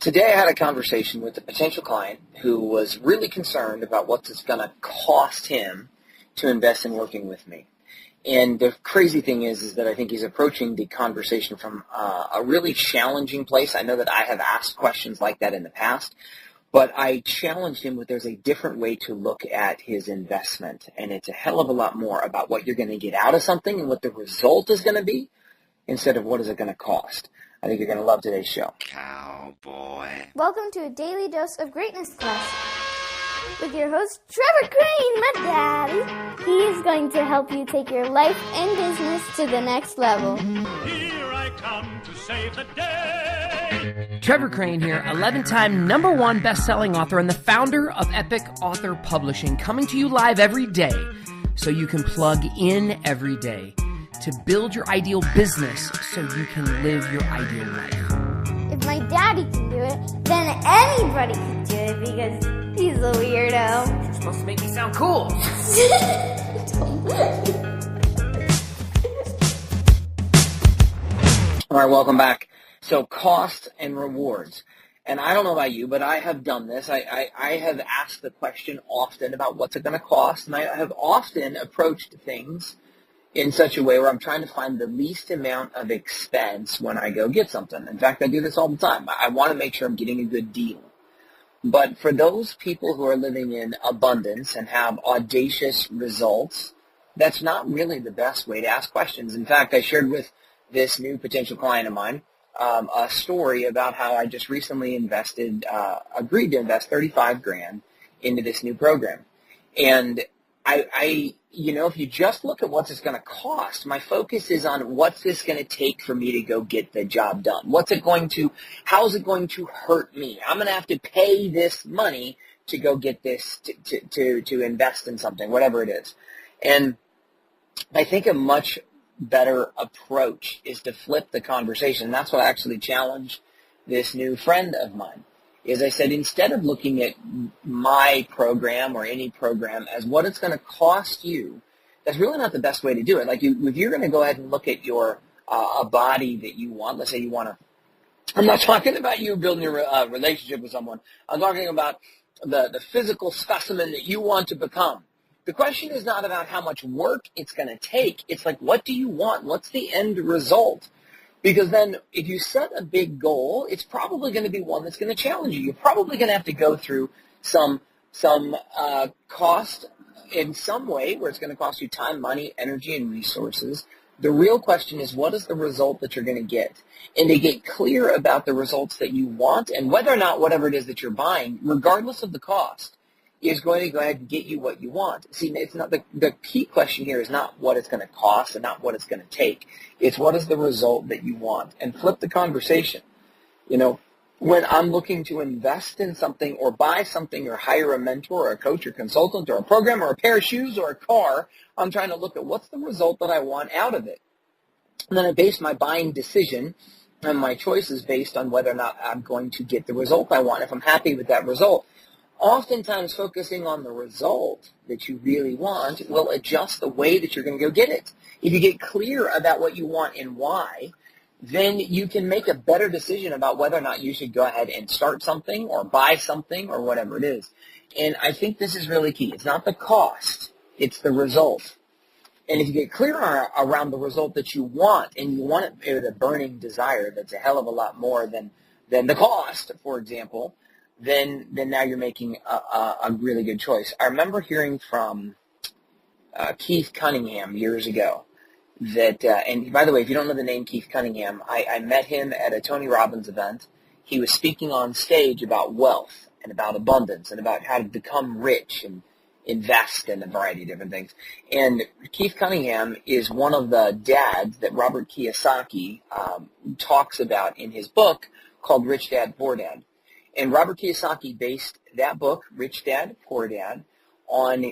Today I had a conversation with a potential client who was really concerned about what it's going to cost him to invest in working with me. And the crazy thing is that I think he's approaching the conversation from a really challenging place. I know that I have asked questions like that in the past, but I challenged him with there's a different way to look at his investment. And it's a hell of a lot more about what you're going to get out of something and what the result is going to be instead of what is it going to cost. I think you're going to love today's show. Cowboy. Welcome to a daily dose of greatness quest with your host, Trevor Crane, my daddy. He is going to help you take your life and business to the next level. Here I come to save the day. Trevor Crane here, 11-time #1 best-selling author and the founder of Epic Author Publishing, coming to you live every day so you can plug in every day to build your ideal business so you can live your ideal life. If my daddy can do it, then anybody can do it because he's a weirdo. You're supposed to make me sound cool. All right, welcome back. So cost and rewards. And I don't know about you, but I have done this. I have asked the question often about what's it going to cost, and I have often approached things in such a way where I'm trying to find the least amount of expense when I go get something. In fact, I do this all the time. I want to make sure I'm getting a good deal. But for those people who are living in abundance and have audacious results, that's not really the best way to ask questions. In fact, I shared with this new potential client of mine a story about how I just recently agreed to invest $35,000 into this new program. And if you just look at what's it's going to cost, my focus is on what's this going to take for me to go get the job done. How is it going to hurt me? I'm going to have to pay this money to go get this, to invest in something, whatever it is. And I think a much better approach is to flip the conversation. That's what I actually challenged this new friend of mine. Is I said, instead of looking at my program or any program as what it's going to cost you, that's really not the best way to do it. Like if you're going to go ahead and look at your a body that you want, let's say you want to, I'm not talking about you building a relationship with someone. I'm talking about the physical specimen that you want to become. The question is not about how much work it's going to take. It's like, what do you want? What's the end result? Because then if you set a big goal, it's probably going to be one that's going to challenge you. You're probably going to have to go through some cost in some way where it's going to cost you time, money, energy, and resources. The real question is, what is the result that you're going to get? And to get clear about the results that you want and whether or not whatever it is that you're buying, regardless of the cost, is going to go ahead and get you what you want. See, it's not the key question here is not what it's going to cost and not what it's going to take. It's what is the result that you want. And flip the conversation. When I'm looking to invest in something or buy something or hire a mentor or a coach or consultant or a program or a pair of shoes or a car, I'm trying to look at what's the result that I want out of it. And then I base my buying decision and my choices based on whether or not I'm going to get the result I want, if I'm happy with that result. Oftentimes, focusing on the result that you really want will adjust the way that you're going to go get it. If you get clear about what you want and why, then you can make a better decision about whether or not you should go ahead and start something or buy something or whatever it is. And I think this is really key. It's not the cost, it's the result. And if you get clear around the result that you want, and you want it with a burning desire that's a hell of a lot more than the cost, for example, then now you're making a really good choice. I remember hearing from Keith Cunningham years ago that, and by the way, if you don't know the name Keith Cunningham, I met him at a Tony Robbins event. He was speaking on stage about wealth and about abundance and about how to become rich and invest in a variety of different things. And Keith Cunningham is one of the dads that Robert Kiyosaki talks about in his book called Rich Dad, Poor Dad. And Robert Kiyosaki based that book, Rich Dad, Poor Dad, on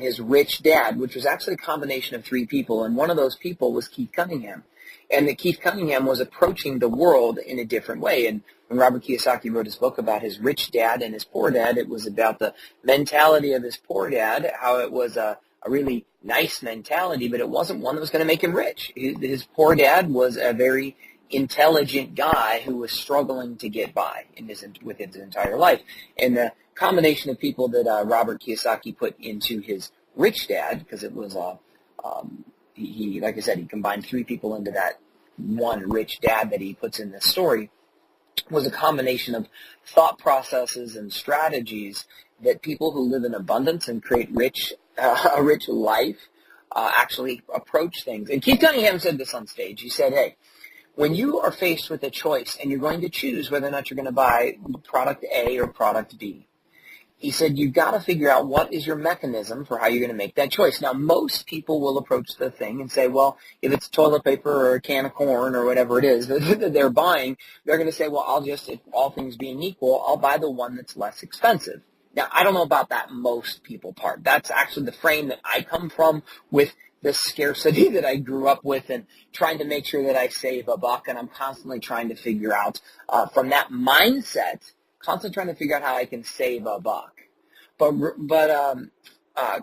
his rich dad, which was actually a combination of three people, and one of those people was Keith Cunningham. And that Keith Cunningham was approaching the world in a different way. And when Robert Kiyosaki wrote his book about his rich dad and his poor dad, it was about the mentality of his poor dad, how it was a really nice mentality, but it wasn't one that was going to make him rich. His poor dad was a very intelligent guy who was struggling to get by with his entire life. And the combination of people that Robert Kiyosaki put into his Rich Dad, because it was he like I said, he combined three people into that one rich dad that he puts in this story, was a combination of thought processes and strategies that people who live in abundance and create a rich life actually approach things. And Keith Cunningham said this on stage. He said, hey, when you are faced with a choice and you're going to choose whether or not you're going to buy product A or product B, he said, you've got to figure out what is your mechanism for how you're going to make that choice. Now, most people will approach the thing and say, well, if it's toilet paper or a can of corn or whatever it is that they're buying, they're going to say, well, if all things being equal, I'll buy the one that's less expensive. Now, I don't know about that most people part. That's actually the frame that I come from with the scarcity that I grew up with and trying to make sure that I save a buck, and I'm constantly trying to figure out from that mindset, constantly trying to figure out how I can save a buck. But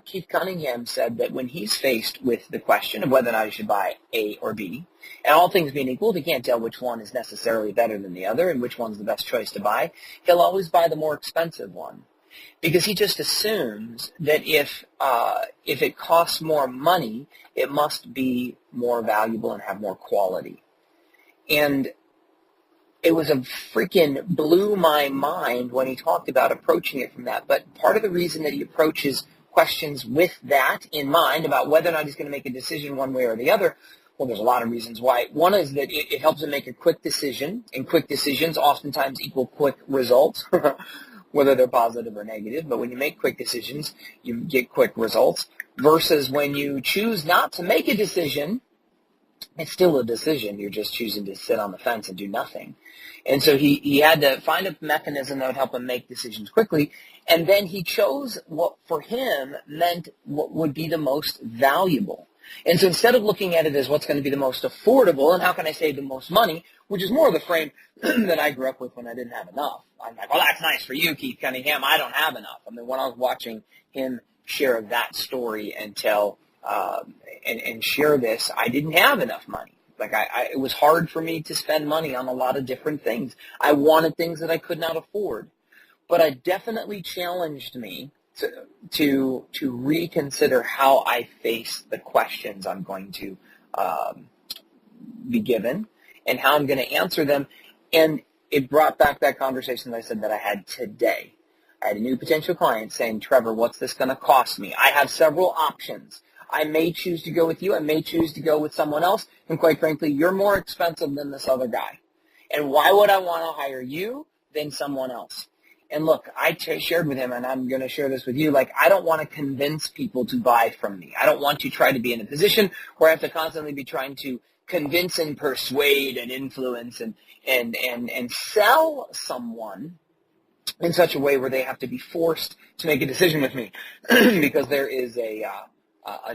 Keith Cunningham said that when he's faced with the question of whether or not he should buy A or B, and all things being equal, he can't tell which one is necessarily better than the other and which one's the best choice to buy, he'll always buy the more expensive one. Because he just assumes that if it costs more money, it must be more valuable and have more quality. And it was a freaking blew my mind when he talked about approaching it from that. But part of the reason that he approaches questions with that in mind about whether or not he's going to make a decision one way or the other, well, there's a lot of reasons why. One is that it helps him make a quick decision, and quick decisions oftentimes equal quick results, whether they're positive or negative. But when you make quick decisions, you get quick results, versus when you choose not to make a decision, it's still a decision. You're just choosing to sit on the fence and do nothing. And so he had to find a mechanism that would help him make decisions quickly. And then he chose what for him meant what would be the most valuable. And so instead of looking at it as what's going to be the most affordable and how can I save the most money, which is more of the frame that I grew up with when I didn't have enough. I'm like, well, that's nice for you, Keith Cunningham. I don't have enough. I mean, when I was watching him share that story and tell and share this, I didn't have enough money. Like it was hard for me to spend money on a lot of different things. I wanted things that I could not afford. But it definitely challenged me to reconsider how I face the questions I'm going to be given and how I'm going to answer them. And it brought back that conversation that I said that I had today. I had a new potential client saying, Trevor, what's this going to cost me? I have several options. I may choose to go with you. I may choose to go with someone else. And quite frankly, you're more expensive than this other guy. And why would I want to hire you than someone else? And look, I shared with him, and I'm going to share this with you, like I don't want to convince people to buy from me. I don't want to try to be in a position where I have to constantly be trying to convince and persuade and influence and sell someone in such a way where they have to be forced to make a decision with me. Because there is a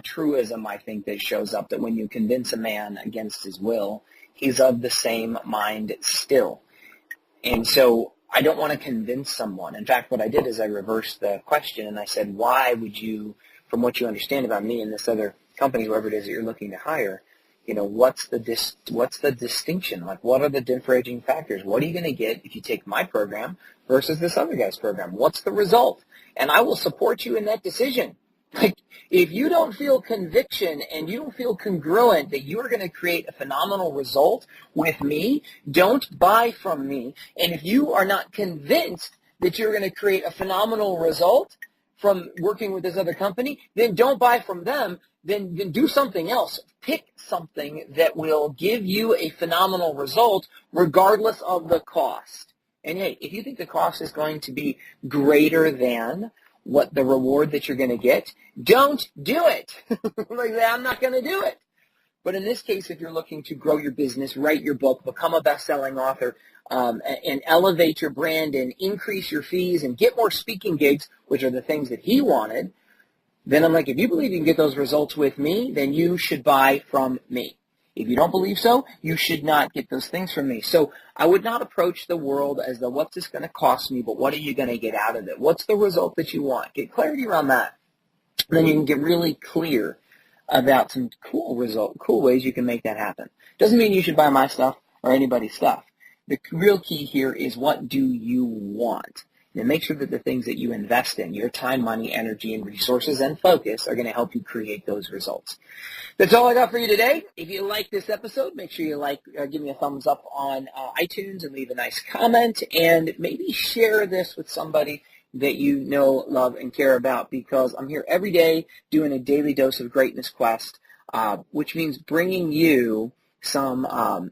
truism, I think, that shows up that when you convince a man against his will, he's of the same mind still. And so I don't want to convince someone. In fact, what I did is I reversed the question and I said, why would you, from what you understand about me and this other company, whoever it is that you're looking to hire, what's the distinction? Like, what are the differentiating factors? What are you going to get if you take my program versus this other guy's program? What's the result? And I will support you in that decision. Like, if you don't feel conviction and you don't feel congruent that you are going to create a phenomenal result with me, don't buy from me. And if you are not convinced that you're going to create a phenomenal result from working with this other company, then don't buy from them. Then do something else. Pick something that will give you a phenomenal result regardless of the cost. And hey, if you think the cost is going to be greater than what the reward that you're going to get, don't do it. Like, I'm not going to do it. But in this case, if you're looking to grow your business, write your book, become a best-selling author, and elevate your brand and increase your fees and get more speaking gigs, which are the things that he wanted, then I'm like, if you believe you can get those results with me, then you should buy from me. If you don't believe so, you should not get those things from me. So I would not approach the world as though, what's this going to cost me, but what are you going to get out of it? What's the result that you want? Get clarity around that. And then you can get really clear about some cool ways you can make that happen. Doesn't mean you should buy my stuff. or anybody's stuff. The real key here is, what do you want? And make sure that the things that you invest in, your time, money, energy, and resources and focus, are going to help you create those results. That's all I got for you today. If you like this episode, make sure you give me a thumbs up on iTunes and leave a nice comment, and maybe share this with somebody that you know, love, and care about, because I'm here every day doing a daily dose of Greatness Quest, which means bringing you some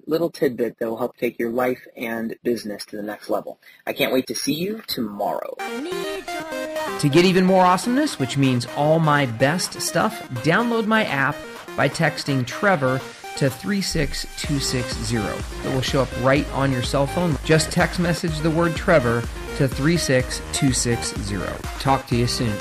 little tidbit that will help take your life and business to the next level. I can't wait to see you tomorrow. To get even more awesomeness, which means all my best stuff, download my app by texting Trevor to 36260. It will show up right on your cell phone. Just text message the word Trevor to 36260. Talk to you soon.